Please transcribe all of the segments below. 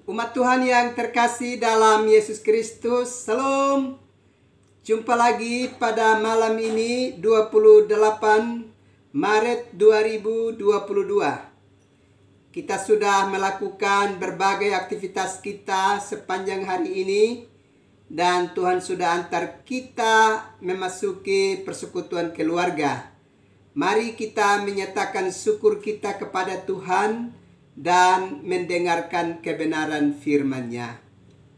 Umat Tuhan yang terkasih dalam Yesus Kristus, Salam. Jumpa lagi pada malam ini 28 Maret 2022. Kita sudah melakukan berbagai aktivitas kita sepanjang hari ini, dan Tuhan sudah antar kita memasuki persekutuan keluarga. Mari kita menyatakan syukur kita kepada Tuhan dan mendengarkan kebenaran firman-Nya.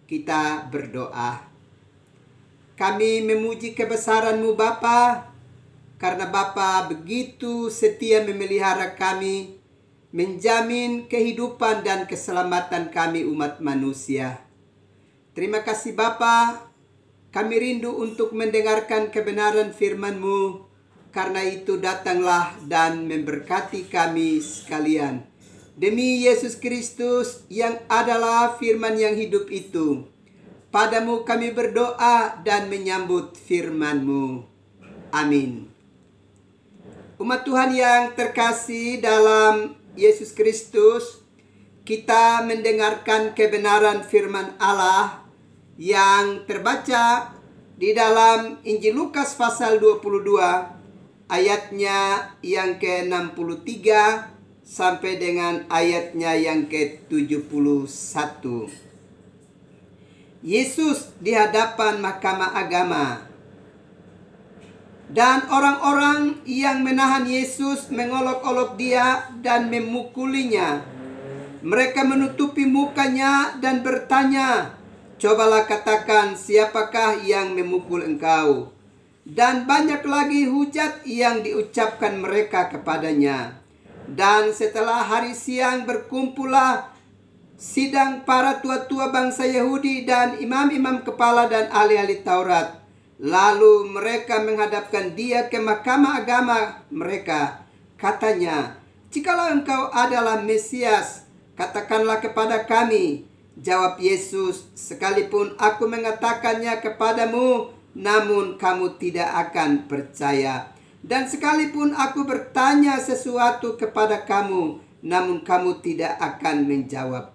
Kita berdoa. Kami memuji kebesaran-Mu Bapa, karena Bapa begitu setia memelihara kami, menjamin kehidupan dan keselamatan kami umat manusia. Terima kasih Bapa, kami rindu untuk mendengarkan kebenaran firman-Mu, karena itu datanglah dan memberkati kami sekalian. Demi Yesus Kristus yang adalah firman yang hidup itu, padamu kami berdoa dan menyambut firman-Mu. Amin. Umat Tuhan yang terkasih dalam Yesus Kristus, kita mendengarkan kebenaran firman Allah yang terbaca di dalam Injil Lukas pasal 22 ayatnya yang ke-63 sampai dengan ayatnya yang ke-71. Yesus di hadapan mahkamah agama, dan orang-orang yang menahan Yesus mengolok-olok Dia dan memukulinya. Mereka menutupi mukanya dan bertanya, "Cobalah katakan, siapakah yang memukul engkau?" Dan banyak lagi hujat yang diucapkan mereka kepadanya. Dan setelah hari siang berkumpullah sidang para tua-tua bangsa Yahudi dan imam-imam kepala dan ahli-ahli Taurat. Lalu mereka menghadapkan Dia ke mahkamah agama mereka. Katanya, "Jikalau engkau adalah Mesias, katakanlah kepada kami." Jawab Yesus, "Sekalipun aku mengatakannya kepadamu, namun kamu tidak akan percaya. Dan sekalipun aku bertanya sesuatu kepada kamu, namun kamu tidak akan menjawab.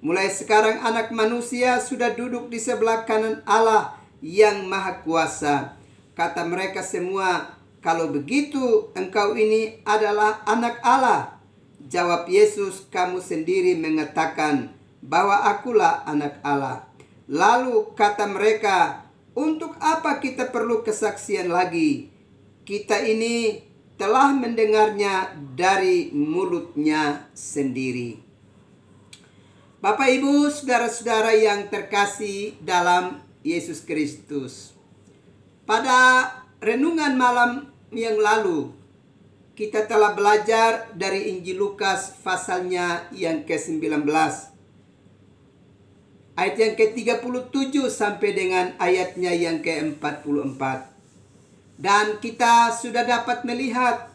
Mulai sekarang anak manusia sudah duduk di sebelah kanan Allah yang Maha Kuasa." Kata mereka semua, "Kalau begitu engkau ini adalah anak Allah." Jawab Yesus, "Kamu sendiri mengatakan bahwa akulah anak Allah." Lalu kata mereka, "Untuk apa kita perlu kesaksian lagi? Kita ini telah mendengarnya dari mulutnya sendiri." Bapak, Ibu, saudara-saudara yang terkasih dalam Yesus Kristus, pada renungan malam yang lalu kita telah belajar dari Injil Lukas pasalnya yang ke-19 ayat yang ke-37 sampai dengan ayatnya yang ke-44. Dan kita sudah dapat melihat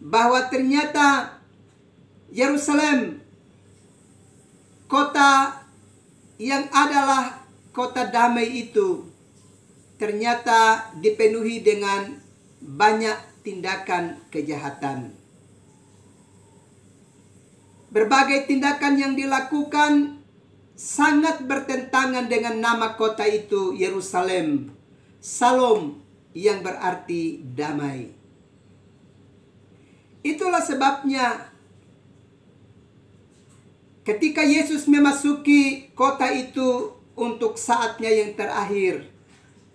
bahwa ternyata Yerusalem, kota yang adalah kota damai itu, ternyata dipenuhi dengan banyak tindakan kejahatan. Berbagai tindakan yang dilakukan sangat bertentangan dengan nama kota itu, Yerusalem, Shalom, yang berarti damai. Itulah sebabnya ketika Yesus memasuki kota itu untuk saatnya yang terakhir,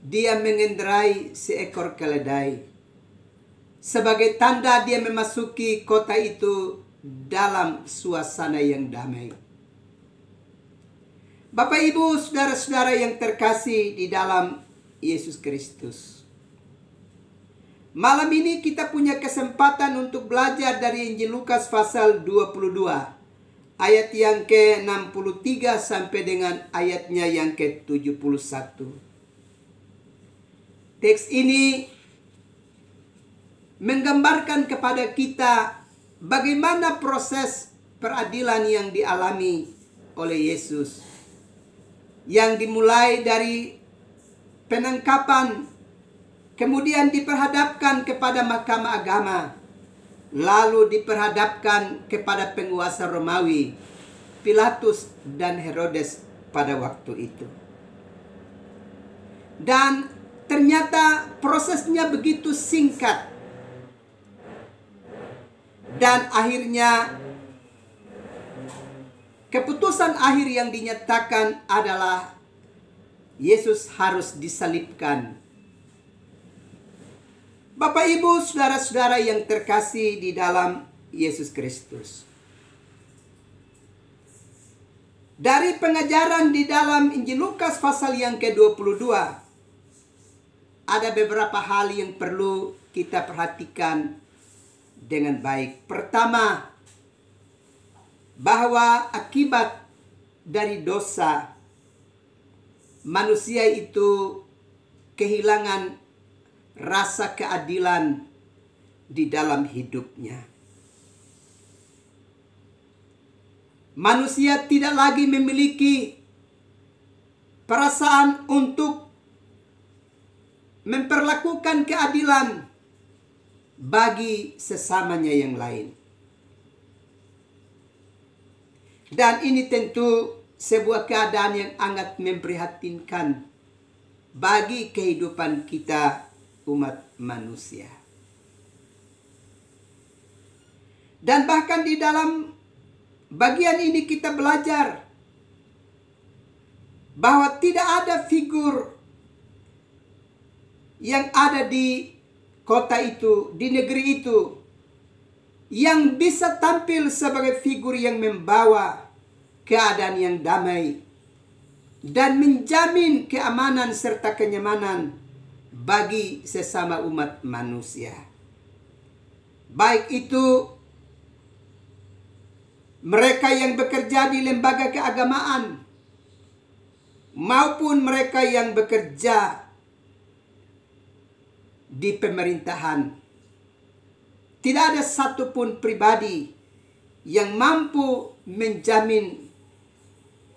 Dia mengendarai seekor keledai. Sebagai tanda Dia memasuki kota itu dalam suasana yang damai. Bapak, Ibu, saudara-saudara yang terkasih di dalam Yesus Kristus, malam ini kita punya kesempatan untuk belajar dari Injil Lukas pasal 22 ayat yang ke-63 sampai dengan ayatnya yang ke-71. Teks ini menggambarkan kepada kita bagaimana proses peradilan yang dialami oleh Yesus, yang dimulai dari penangkapan, kemudian diperhadapkan kepada mahkamah agama, lalu diperhadapkan kepada penguasa Romawi, Pilatus dan Herodes pada waktu itu. Dan ternyata prosesnya begitu singkat. Dan akhirnya keputusan akhir yang dinyatakan adalah Yesus harus disalibkan. Bapak, Ibu, saudara-saudara yang terkasih di dalam Yesus Kristus. Dari pengajaran di dalam Injil Lukas pasal yang ke-22, ada beberapa hal yang perlu kita perhatikan dengan baik. Pertama, bahwa akibat dari dosa, manusia itu kehilangan rasa keadilan di dalam hidupnya. Manusia tidak lagi memiliki perasaan untuk memperlakukan keadilan bagi sesamanya yang lain. Dan ini tentu sebuah keadaan yang sangat memprihatinkan bagi kehidupan kita umat manusia. Dan bahkan di dalam bagian ini kita belajar bahwa tidak ada figur yang ada di kota itu, di negeri itu, yang bisa tampil sebagai figur yang membawa keadaan yang damai dan menjamin keamanan serta kenyamanan bagi sesama umat manusia. Baik itu mereka yang bekerja di lembaga keagamaan maupun mereka yang bekerja di pemerintahan. Tidak ada satupun pribadi yang mampu menjamin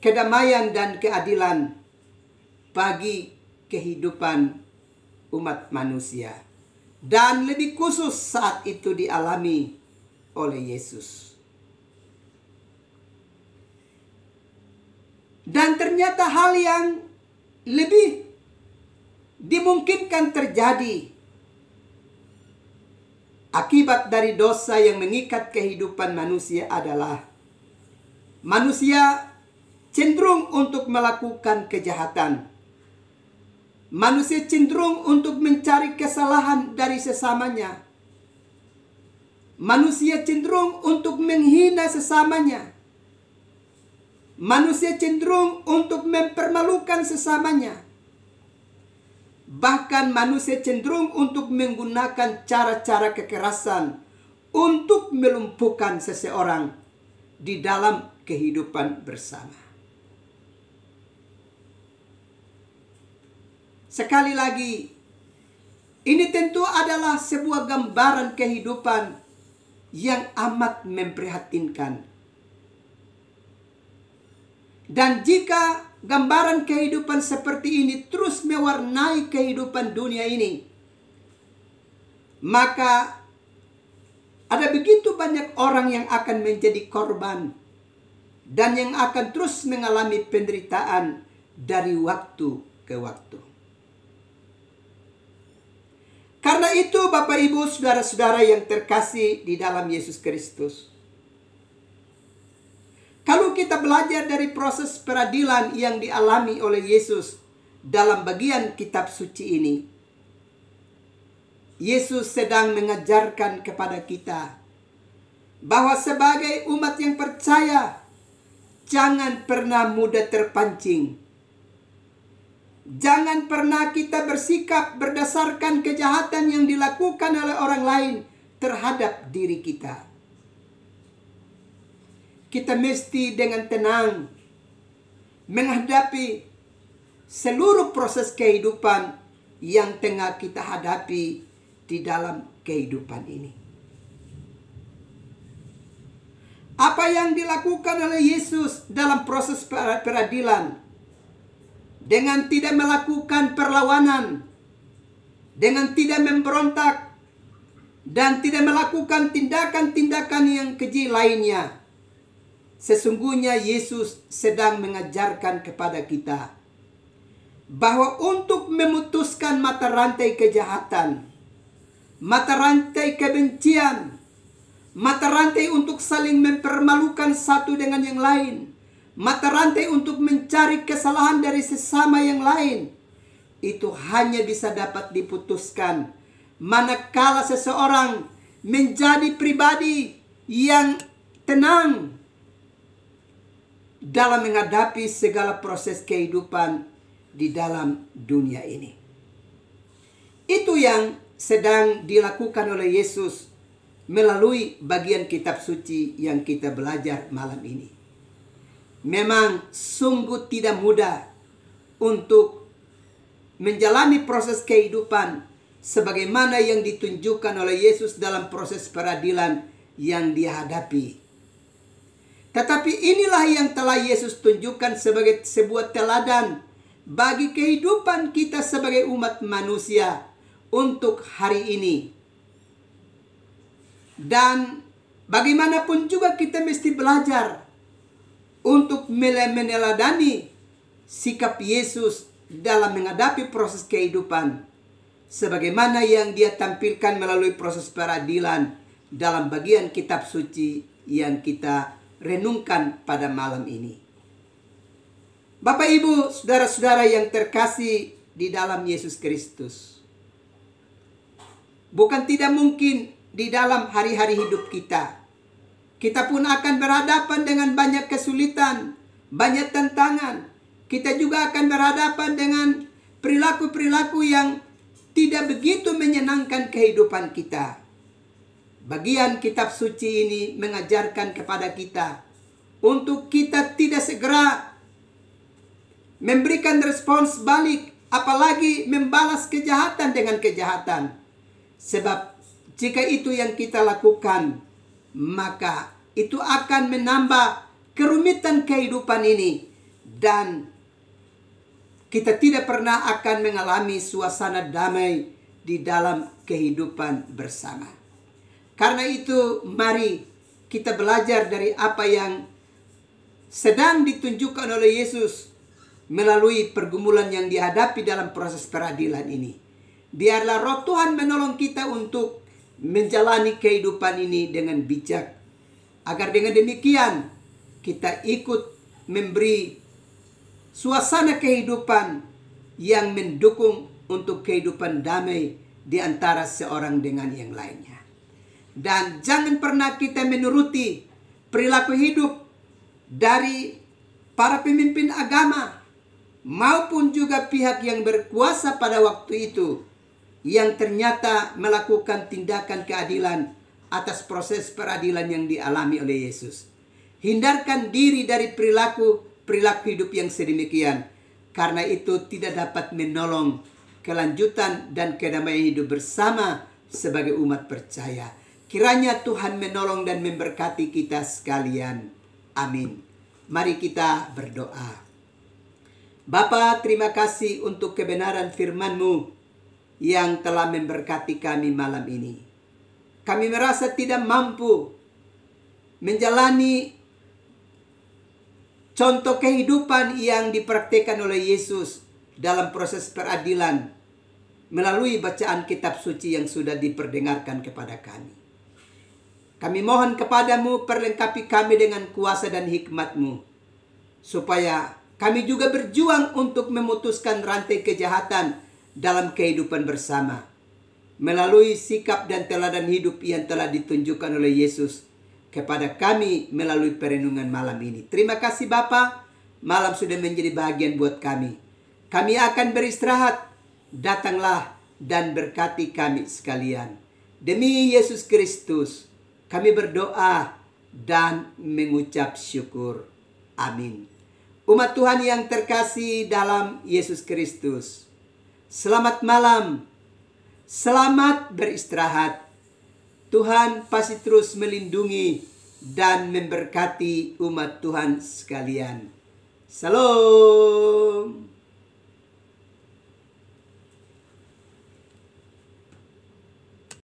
kedamaian dan keadilan bagi kehidupan umat manusia. Dan lebih khusus saat itu dialami oleh Yesus. Dan ternyata hal yang lebih dimungkinkan terjadi akibat dari dosa yang mengikat kehidupan manusia adalah manusia cenderung untuk melakukan kejahatan. Manusia cenderung untuk mencari kesalahan dari sesamanya. Manusia cenderung untuk menghina sesamanya. Manusia cenderung untuk mempermalukan sesamanya. Bahkan manusia cenderung untuk menggunakan cara-cara kekerasan untuk melumpuhkan seseorang di dalam kehidupan bersama. Sekali lagi, ini tentu adalah sebuah gambaran kehidupan yang amat memprihatinkan. Dan jika gambaran kehidupan seperti ini terus mewarnai kehidupan dunia ini, maka ada begitu banyak orang yang akan menjadi korban dan yang akan terus mengalami penderitaan dari waktu ke waktu. Karena itu Bapak Ibu saudara-saudara yang terkasih di dalam Yesus Kristus, kalau kita belajar dari proses peradilan yang dialami oleh Yesus dalam bagian kitab suci ini, Yesus sedang mengajarkan kepada kita bahwa sebagai umat yang percaya, jangan pernah mudah terpancing. Jangan pernah kita bersikap berdasarkan kejahatan yang dilakukan oleh orang lain terhadap diri kita. Kita mesti dengan tenang menghadapi seluruh proses kehidupan yang tengah kita hadapi di dalam kehidupan ini. Apa yang dilakukan oleh Yesus dalam proses peradilan, dengan tidak melakukan perlawanan, dengan tidak memberontak, dan tidak melakukan tindakan-tindakan yang keji lainnya, sesungguhnya Yesus sedang mengajarkan kepada kita bahwa untuk memutuskan mata rantai kejahatan, mata rantai kebencian, mata rantai untuk saling mempermalukan satu dengan yang lain, mata rantai untuk mencari kesalahan dari sesama yang lain, itu hanya bisa dapat diputuskan manakala seseorang menjadi pribadi yang tenang dalam menghadapi segala proses kehidupan di dalam dunia ini. Itu yang sedang dilakukan oleh Yesus melalui bagian kitab suci yang kita belajar malam ini. Memang sungguh tidak mudah untuk menjalani proses kehidupan sebagaimana yang ditunjukkan oleh Yesus dalam proses peradilan yang dia hadapi. Tetapi inilah yang telah Yesus tunjukkan sebagai sebuah teladan bagi kehidupan kita sebagai umat manusia untuk hari ini. Dan bagaimanapun juga kita mesti belajar untuk meneladani sikap Yesus dalam menghadapi proses kehidupan, sebagaimana yang dia tampilkan melalui proses peradilan dalam bagian kitab suci yang kita renungkan pada malam ini. Bapak, Ibu, saudara-saudara yang terkasih di dalam Yesus Kristus, bukan tidak mungkin di dalam hari-hari hidup kita pun akan berhadapan dengan banyak kesulitan, banyak tantangan. Kita juga akan berhadapan dengan perilaku-perilaku yang tidak begitu menyenangkan kehidupan kita. Bagian kitab suci ini mengajarkan kepada kita untuk kita tidak segera memberikan respons balik, apalagi membalas kejahatan dengan kejahatan. Sebab jika itu yang kita lakukan, maka itu akan menambah kerumitan kehidupan ini, dan kita tidak pernah akan mengalami suasana damai di dalam kehidupan bersama. Karena itu, mari kita belajar dari apa yang sedang ditunjukkan oleh Yesus melalui pergumulan yang dihadapi dalam proses peradilan ini. Biarlah Roh Tuhan menolong kita untuk menjalani kehidupan ini dengan bijak, agar dengan demikian kita ikut memberi suasana kehidupan yang mendukung untuk kehidupan damai di antara seorang dengan yang lainnya. Dan jangan pernah kita menuruti perilaku hidup dari para pemimpin agama maupun juga pihak yang berkuasa pada waktu itu, yang ternyata melakukan tindakan keadilan atas proses peradilan yang dialami oleh Yesus. Hindarkan diri dari perilaku hidup yang sedemikian, karena itu tidak dapat menolong kelanjutan dan kedamaian hidup bersama sebagai umat percaya. Kiranya Tuhan menolong dan memberkati kita sekalian. Amin. Mari kita berdoa. Bapa, terima kasih untuk kebenaran firman-Mu yang telah memberkati kami malam ini. Kami merasa tidak mampu menjalani contoh kehidupan yang dipraktikkan oleh Yesus dalam proses peradilan melalui bacaan kitab suci yang sudah diperdengarkan kepada kami. Kami mohon kepadamu, perlengkapi kami dengan kuasa dan hikmat-Mu, supaya kami juga berjuang untuk memutuskan rantai kejahatan dalam kehidupan bersama, melalui sikap dan teladan hidup yang telah ditunjukkan oleh Yesus kepada kami melalui perenungan malam ini. Terima kasih Bapa, malam sudah menjadi bahagian buat kami. Kami akan beristirahat, datanglah dan berkati kami sekalian. Demi Yesus Kristus, kami berdoa dan mengucap syukur. Amin. Umat Tuhan yang terkasih dalam Yesus Kristus, selamat malam, selamat beristirahat. Tuhan pasti terus melindungi dan memberkati umat Tuhan sekalian. Salam.